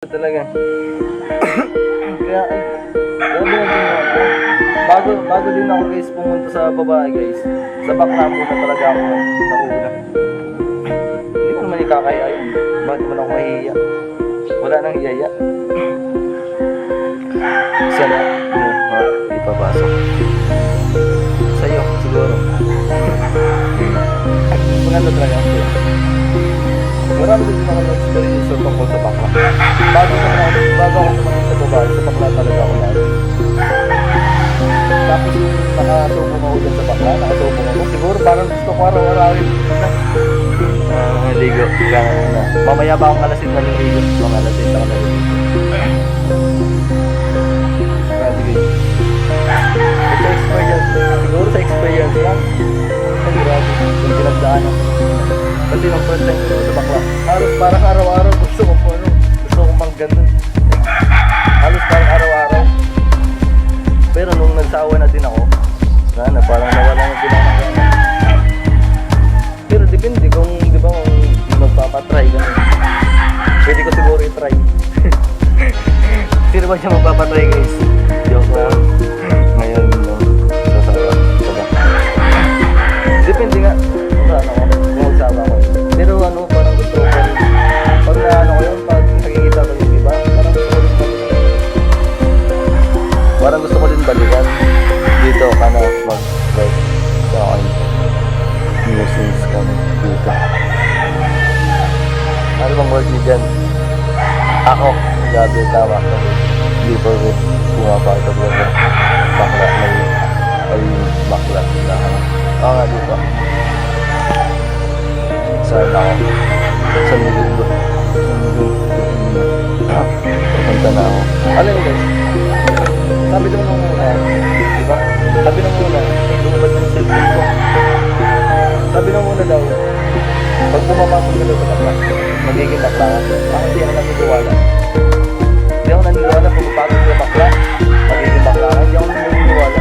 Talaga. Kaya ay, grabe na din ako. Bago din ako guys pumunta sa babae guys. Sa bakla muna talaga ako nauna. Hindi ko naman ikakaya yun. Bakit naman ako mahihiya? Wala nang hiyaya. Sana ipapasok. Sa'yo siguro. Maganda talaga ako. Marami din ako na-experience tungkol sa bakla. Bago ako tumating sa babae, sa bakla talaga ako lalo. Tapos yung nakasubong ako dyan sa bakla, siguro parang gusto ko araw-arawin. Ligo, kailangan na. Mamaya ba akong alasin na ligo? Mga alasin na ako na ligo. Grabe guys. Sa experience, siguro sa experience lang. Ay grabe, yung pinagdaanan. Kasi nung first time ko sa bakla, halos parang araw-araw gusto ko mang ganun. Halos parang araw-araw. Pero nung nagsawa na din ako, na parang nawala yung pinanagawa. Pero depende kung, di ba, kung magpapatry ganun. Pwede ko siguro i-try. Sino ba siya magpapatry guys? Joke lang. Ngayon, sasawa. Depende nga. Pero parang gusto ko pag ko yun, pag nakikita ko yung iba, parang gusto ko din balikan dito ka na mag-like sa akin musings kami dito. Ano bang word niyo dyan? Ako, gabi tama hindi po rin pumapakita ko lang bakla ay bakla oo nga dito saan ako? Saan nilito? Pupunta na ako. Alam niyo guys, sabi nung muna, diba? Sabi nung muna, lumabas yung cellphone ko. Sabi nung muna daw, pag pumapasok ka daw sa bakla, magiging bakla ka. Ako hindi ako naniniwala. Hindi ako naniniwala kung pumapasok sa bakla, magiging bakla ka. Hindi ako naniniwala.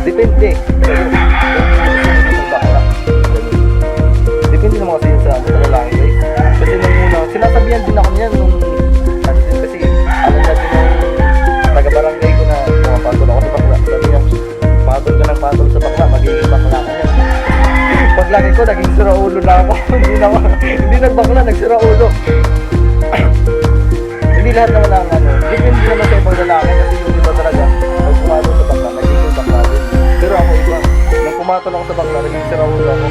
Depende. Hindi naman kasi yun sa lalaki guys. Kasi nung una, sinasabihan din ako niyan nung ano din kasi alam natin nung taga-barangay ko na pumapatol ako sa bakla. Sabi niya, patol ka ng patol sa bakla, magiging bakla ka niyan. Paglaki ko, naging siraulo na ako. Hindi nagbakla, nagsiraulo. Hindi lahat naman ang depende naman sa ibang lalaki kasi yung iba talaga, pag pumatol sa bakla, nagiging bakla din. Pero ako iba, nung pumatol ako sa bakla, naging siraulo ako.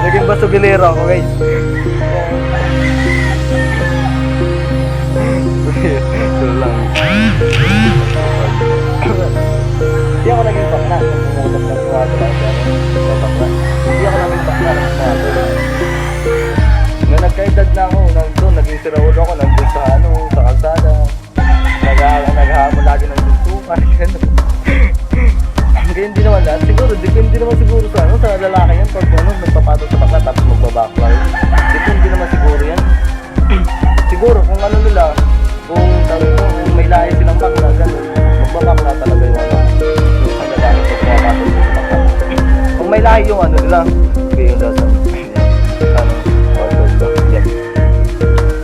Naging basubilero ako guys. So lang. Hindi ako naging bakla nung pumulap na pumatol ako sa bakla. Hindi ako naging bakla nung pumatol. Nung nagkaedad na ako, naging siraulo ako, nandun sa sa kalsada. Naghahamon lagi ng suntukan. Kaya hindi naman lahat. Siguro, depende naman siguro sa sa lalaki yan. Pag nagpapatol sa bakla tapos magbabakla. Depende naman siguro yan. Siguro, kung nila, kung may lahi silang bakla, gano'n, magbabakla talaga yung yung lalaki pag pumapatol sa bakla. Kung may lahi yung nila, okay yung dasan. Yan.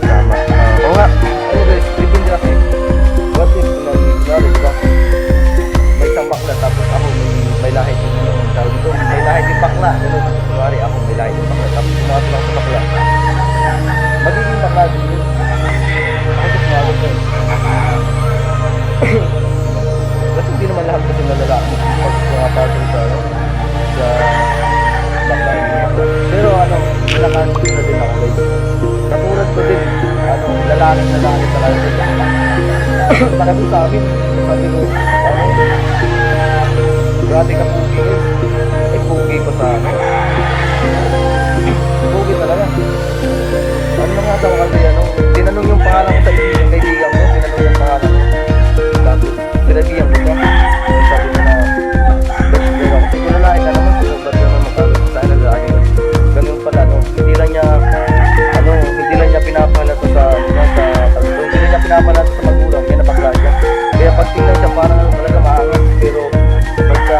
Tama. Oo nga. Guys, depende kasi. What if, diba? May isang bakla tapos ako may lahi din tawag dito, may lahi din bakla gano'n, kunwari ako may lahi din bakla tapos pumatol ako sa bakla magiging bakla din yun ako pumatol ko kasi hindi naman lahat kasi nalalaki pag pumapatol sa bakla pero nakakansin na din ako guys katulad ko din lalaki talaga talaga sa amin sabi ko grabe ka pugi guys. Pugi pa sa pugi talaga. Ano nga daw kasi tinanong yung pangalan ko sa kaibigan ko, tinanong yung pangalan ko. Tapos sinabihan ko siya. Sabi ko na kung lalaki ka naman, ba't naman magkakaroon sa lalaki ka? Ganun pala, hindi lang niya pinapahalata hindi niya pinapahalata sa magulang, kaya napakla siya. Kaya pag tingnan siya parang talaga maangas, pero pagka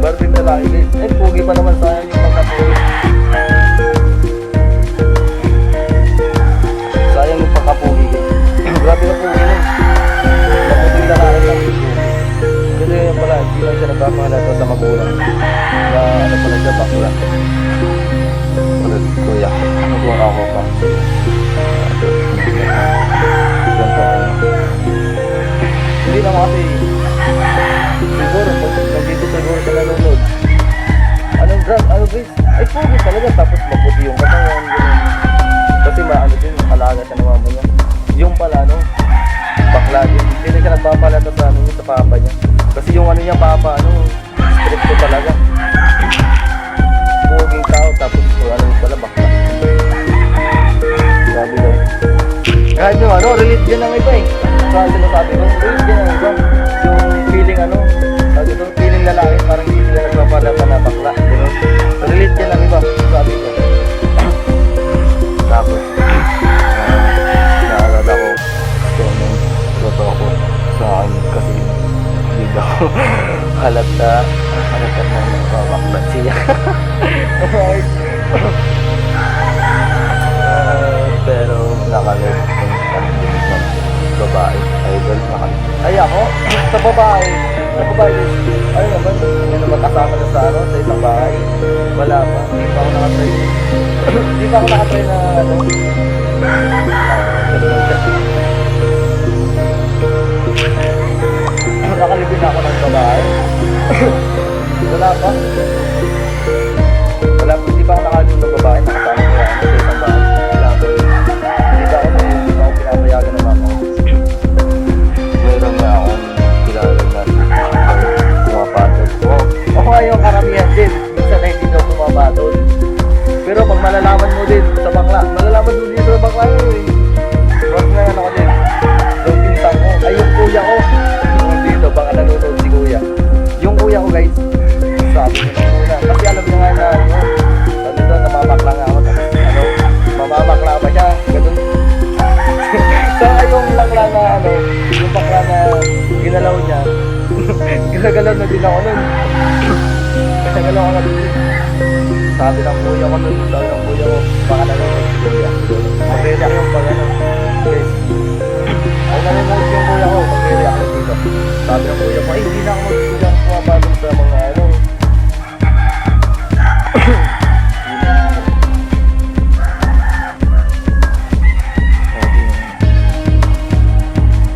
Barbie na lang guys. Pugi pa naman sayang yung pagkapugi. talaga, tapos maputi yung katawan, ganun. Kasi maano din, alaga siya ng mama niya. Yung pala, no, bakla din. Hindi na siya nagpapalata sa ano niya, sa papa niya. Kasi yung ano niya, papa, ano, stricto talaga. Puging tao, tapos ano yung pala, bakla. Grabe daw. Kahit yung ano, relate din ang iba eh. Kaya sinasabi ko, relate din ang iba. Yung feeling ano, sabi ko, feeling lalaki, parang hindi sila nagpapalata na bakla. Ganun. Relate din ang iba, sabi ko. Tapos, naalala ko, totoo ko sa akin kasi hindi daw halata na nagpapakla siya. Pero nakalit yung panaginip ng babae, idol, nakalit. Ay ako, sa babae, ay naman, hindi naman kasama na sa ano, sa isang bahay. Wala pa, hindi pa ako nakatry. Hindi pa ako nakatry na ano, nakalibin na ako ng babae. Wala pa. Wala pa, hindi pa ako nakalibin ng babae, nakasama ko yan sa isang bahay. Wala pa. Hindi pa ako pinapayagan ng mama ko. Meron nga akong kilala na pumapatol. Ako nga yung karamihan din. Minsan na hindi daw pumapatol. Pero pag malalaman mo din sa bakla, malalaman mo dito sa bakla eh. Rock na ano ko din. Yung pinsan ko, ay yung kuya ko. Yung dito, baka nanonood si kuya. Yung kuya ko guys, sabi ko na muna. Kasi alam niya nga na ano, sabi doon, namabakla nga ako. Ano, mamabakla pa siya. Ganun. So yung bakla na ano, yung bakla na ginalaw niya, ginagalaw na din ako nun. Ginagalaw ako na din. Sabi ng kuya ko nun, sabi ng kuya ko, baka nanonood si kuya. Mag-react yung pag ano, guys. Ay nanonood yung kuya ko, mag-react yung dito. Sabi ng kuya ko, ay hindi na ako mag-react pumapagod sa mga ano.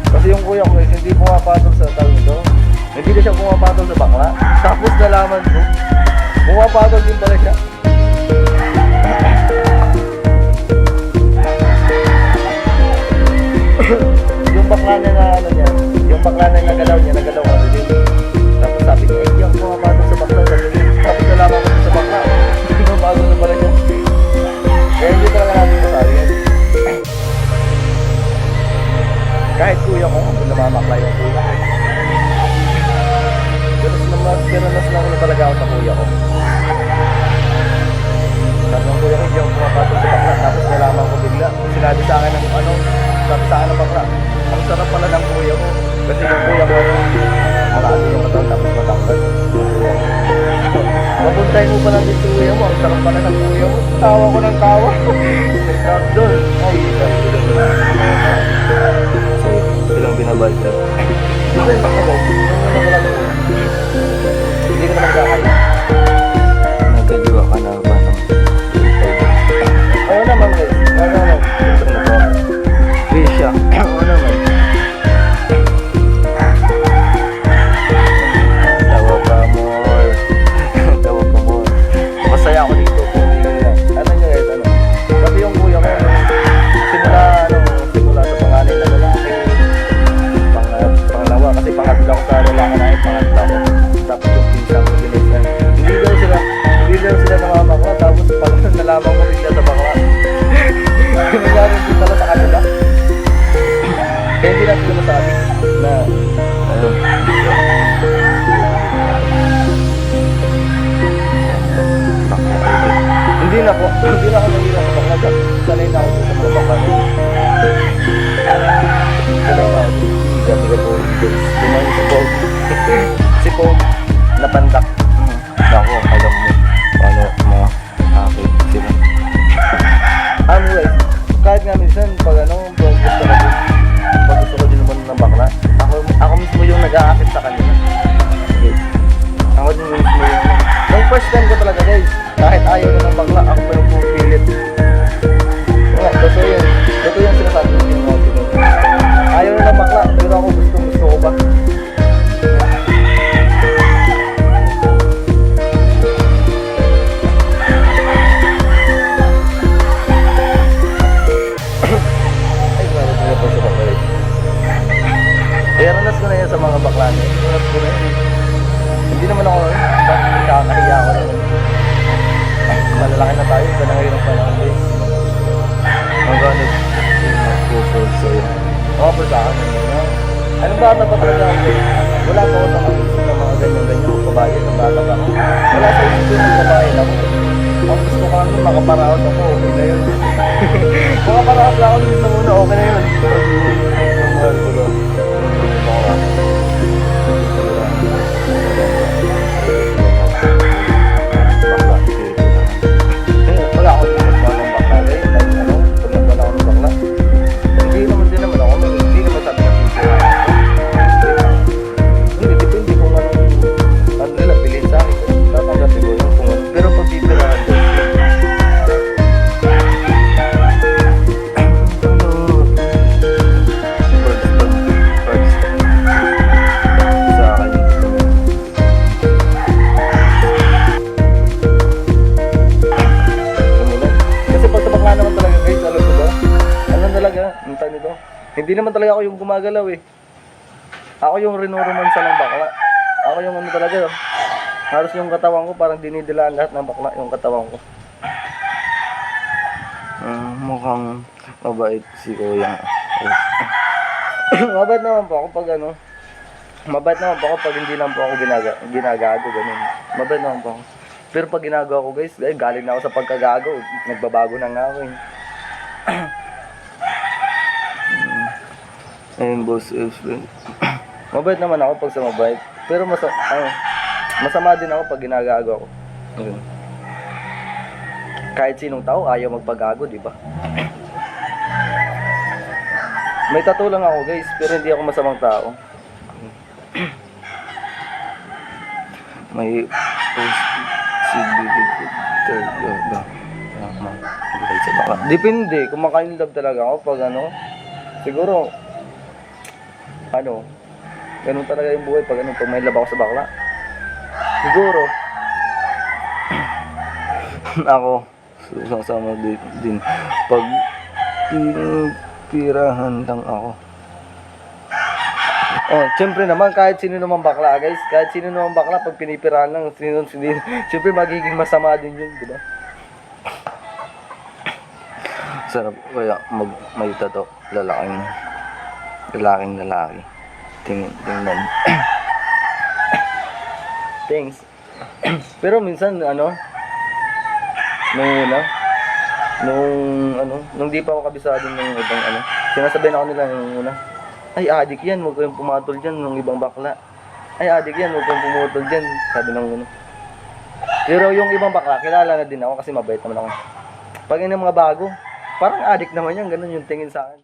Kasi yung kuya ko guys, hindi pumapatol sa tao nito. Hindi na siya pumapatol sa bakla. Tapos nalaman ko, pumapatol din pala siya. Yung bakla na ano niya, yung bakla na nagalaw niya, nagalaw ka rin. Tapos sabi niya, hindi ako pumapatol sa bakla. Tapos nalaman ko sa bakla, pumapatol na pala siya. Kaya hindi talaga natin masabi yan. Kahit kuya ko, namamakla yung kuya ko. Gano'n lang na talaga ako sa kuya ko. Sabi ng kuya ko, hindi ako pumapatol sa bakla. Tapos nalaman ko bigla. Sinabi sa akin ng ano, sabi sa akin ng bakla, ang sarap pala ng kuya ko. Kasi yung kuya ko, makali yung katawan tapos matanggal. Mapuntahin mo pala din si kuya mo, ang sarap pala ng kuya mo. Tawa ko ng tawa. Sarap doon. Ay, so, ilang binabay siya. Hindi ka naman kakaya. Nagkadiwa ka na ba? Oo naman guys. Oo naman. Risha. Oo naman. Tawa pa more. Tawa pa more. Masaya ako dito. Ano nyo guys? Ano? Pati yung kuya ko. Simula sa pangalan na lalaki. Pangalawa. Kasi pangatlo ako sa lalaki na yun. Pangatlo ako. Tapos yung pinsang ko binigyan. Hindi daw sila namamako. Tapos pag nalaman ko bigla sa bakla. Nangyari din pala sa kanila. Kaya hindi natin masabi na ano. Hindi na ako nangyari sa bakla. Sanay na ako sa bakla. Sanay na ako. Sabi ko po, kumain si Paul. Si Paul, napandak. Ako, alam mo, paano mga hakit sila. Anyway, kahit nga minsan, pag ano, pag gusto ko din naman ng bakla, ako mismo yung nag-aakit sa kanila. Okay. Ako din mismo yung, nung first time ko talaga guys, kahit ayaw na ng bakla, ako pa yung pupilit. Totoo yung sinasabi ko yung mga sino. Ayaw na ng bakla, pero ako gusto ko ba? iba na ngayon ang panahon guys. Ang ganit. Nag-propose sa'yo. Oo, pero sa akin, anong bata pa talaga ako guys? Wala pa ako sa mga isip ng mga ganyan-ganyan, magbabayad ng bata pa ako. Wala sa isip yung magbabayad ako. Ang gusto ko ano, makaparaos ako, okay na yun. Makaparaos lang ako dun sa muna, okay na yun. Mahal ko lang. Wala ako yung magbawa ng bakla guys. Kahit ano, pag nagbawa ako ng bakla. Hindi naman din naman ako, hindi naman sabi ng picture. Hindi, depende kung ano nila, bilhin sa akin. Tatanggap siguro kung ano. Pero pag pipirahan ko, hindi naman talaga ako yung gumagalaw eh. Ako yung rinuromansa ng bakla. Ako yung ano talaga. Halos yung katawan ko parang dinidilaan lahat ng bakla yung katawan ko. Mukhang mabait si Kuya. Mabait naman po ako pag ano. Mabait naman po ako pag hindi lang po ako ginagago ganun. Mabait naman po ako. Pero pag ginagawa ko guys, galing na ako sa pagkagago. Nagbabago na nga ako eh. Ayun, boss, friend. Mabait naman ako pag sa mabait. Pero masama din ako pag ginagago ako. Ganun. Kahit sinong tao ayaw magpagago, di ba? May tattoo lang ako guys, pero hindi ako masamang tao. May possibility talaga. Depende, kung maka-inlove talaga ako pag ano, siguro, ganun talaga yung buhay pag pag may love ako sa bakla. Siguro, Ako, sasama din. Pag pinipirahan lang ako. oh, siyempre naman, kahit sino naman bakla guys, kahit sino naman bakla, pag pinipirahan lang, siyempre magiging masama din yun, di ba? Sarap kaya may tato. Lalaking lalaki. Tingnan. Thanks. Pero minsan, nung di pa ako kabisado ng ibang sinasabihan ako nila yung una, ay adik yan, huwag kayong pumatol dyan ng ibang bakla. Ay adik yan, huwag kayong pumutol dyan, sabi ng una. Pero yung ibang bakla, kilala na din ako kasi mabait naman ako. Pag yung mga bago, parang adik naman yan, ganun yung tingin sa akin.